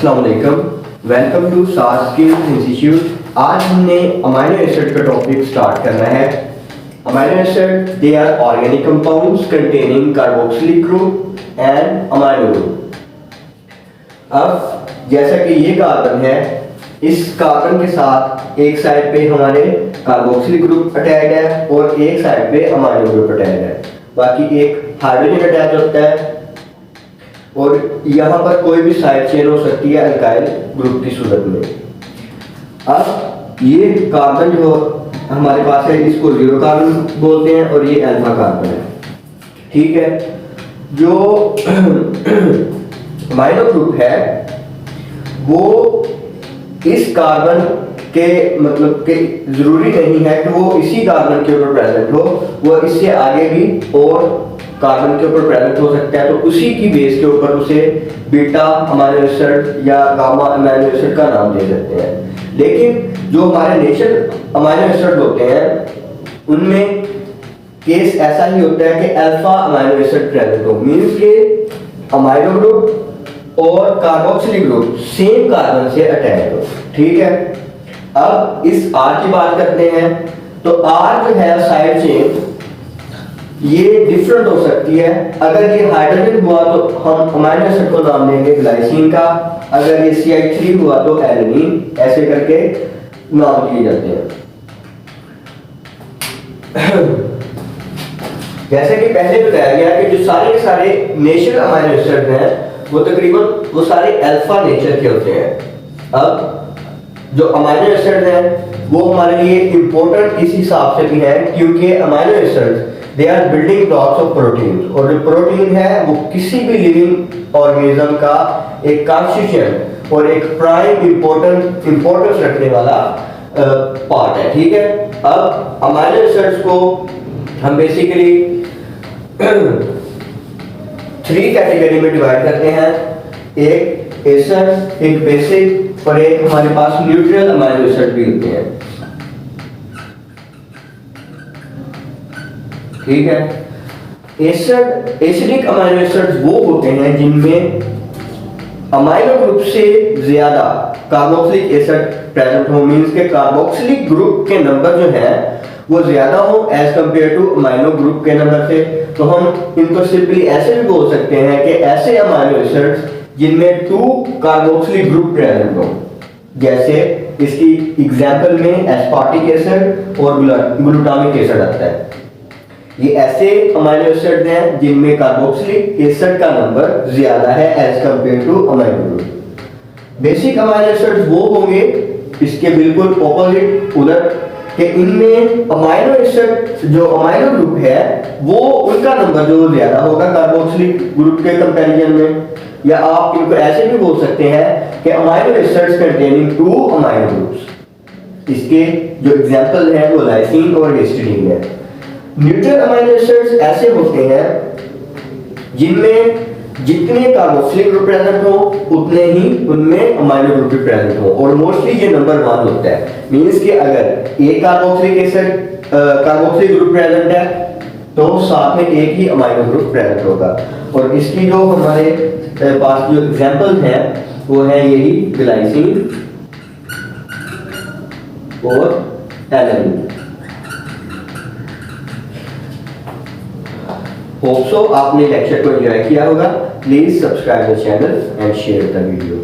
अस्सलाम वालेकुम, welcome to Saar skills institute. आज हमने अमाइनो एसिड का टॉपिक स्टार्ट करना है। Amino acid they are organic compounds containing carboxylic group and amino group. अब जैसा कि ये कार्बन है, इस कार्बन के साथ एक साइड पे हमारे कार्बोक्सिलिक ग्रुप अटैच है और एक साइड पे अमाइनो ग्रुप अटैच है, बाकी एक हाइड्रोजन अटैच होता है और यहाँ पर कोई भी साइड चेन हो सकती है अल्काइल ग्रुप की सूरत में। अब ये कार्बन जो हमारे पास है इसको जीरो कार्बन बोलते हैं और ये अल्फा कार्बन है, ठीक है। जो अमाइनो ग्रुप है वो इस कार्बन के मतलब के जरूरी नहीं है कि वो इसी कार्बन के ऊपर प्रेजेंट हो, वो इससे आगे भी और कार्बन के ऊपर प्रेजेंट हो सकता है, तो उसी की बेस के ऊपर उसे बीटा अमाइनो एसिड या गामा अमाइनो एसिड का नाम दे सकते हैं। लेकिन जो हमारे नेचुरल अमाइनो एसिड होते हैं उनमें केस ऐसा ही होता है कि अल्फा अमाइनो एसिड प्रेजेंट हो, मींस के अमाइनो ग्रुप और कार्बोक्सिलिक ग्रुप सेम कार्बन से अटैच हो, ठीक है। अब इस R की बात करते हैं, तो R जो है साइड चेन ये डिफरेंट हो सकती है। अगर ये हाइड्रोजन हुआ तो हम अमाइनो एसिड को नाम देंगे ग्लाइसिन का, अगर ये CH3 हुआ तो एलेनिन, ऐसे करके नाम दिए जाते हैं। जैसे कि पहले बताया गया कि जो सारे सारे नेचुरल अमाइनो एसिड हैं वो तकरीबन वो सारे अल्फा नेचर के होते हैं। अब जो अमाइनो एसिड हैं वो हमारे लिए इंपॉर्टेंट इस हिसाब से भी है क्योंकि amino acid they are building blocks of protein, और जो प्रोटीन है वो किसी भी लिविंग ऑर्गेनिज्म का एक कॉन्स्टिट्यूएंट और एक प्राइम इंपॉर्टेंस रखने वाला पार्ट है, ठीक है। अब अमाइनो एसिड्स को हम बेसिकली 3 कैटेगरी में डिवाइड करते हैं, एक एसिड, एक बेसिक और एक हमारे पास न्यूट्रल अमाइनो एसिड भी होते हैं, ठीक है। एसिडिक अमाइनो एसिड्स वो होते हैं जिनमें अमाइनो ग्रुप से ज्यादा कार्बोक्सिलिक एसिड प्रेजेंट हो, मींस के कार्बोक्सिलिक ग्रुप के नंबर जो है वो ज्यादा हो as compare to amino group के नंबर से। तो हम इनको सिंपली ऐसे भी बोल सकते हैं कि ऐसे अमाइनो एसिड्स जिनमें 2 कार्बोक्सिलिक ग्रुप प्रेजेंट हो, जैसे इसकी एग्जांपल में एस्पार्टिक एसिड और ग्लूटामिक एसिड आता है। ये ऐसे अमाइनो एसिड हैं जिनमें कार्बोक्सिलिक एसिड का नंबर ज्यादा है as compare to amino group. Basic amino acid वो होंगे इसके बिल्कुल ऑपोजिट उधर कि इनमें अमाइनो एसिड जो अमाइनो ग्रुप है वो उनका नंबर जो ज्यादा होगा कार्बोक्सिलिक ग्रुप के कंपैरिजन में, या आप इनको ऐसे भी बोल सकते हैं कि amino acids containing 2 amino groups. इसके जो एग्जांपल हैं वो लाइसिन और हिस्टीडीन है। न्यूट्रल अमाइनो एसिड्स ऐसे होते हैं जिनमें जितने कार्बोक्सिलिक ग्रुप प्रेजेंट हो उतने ही उनमें अमाइनो ग्रुप भी प्रेजेंट हो, और मोस्टली ये नंबर 1 होता है, मींस कि अगर एक carboxylic acid carboxylic group present है तो साथ में एक ही अमाइनो ग्रुप प्रेजेंट होगा। और इसकी जो हमारे पास जो एग्जांपल हैं वो है यही ग्लाइसिन और एलेनिन। होप सो आपने लेक्चर को एंजॉय किया होगा। Please subscribe the channel and share the video.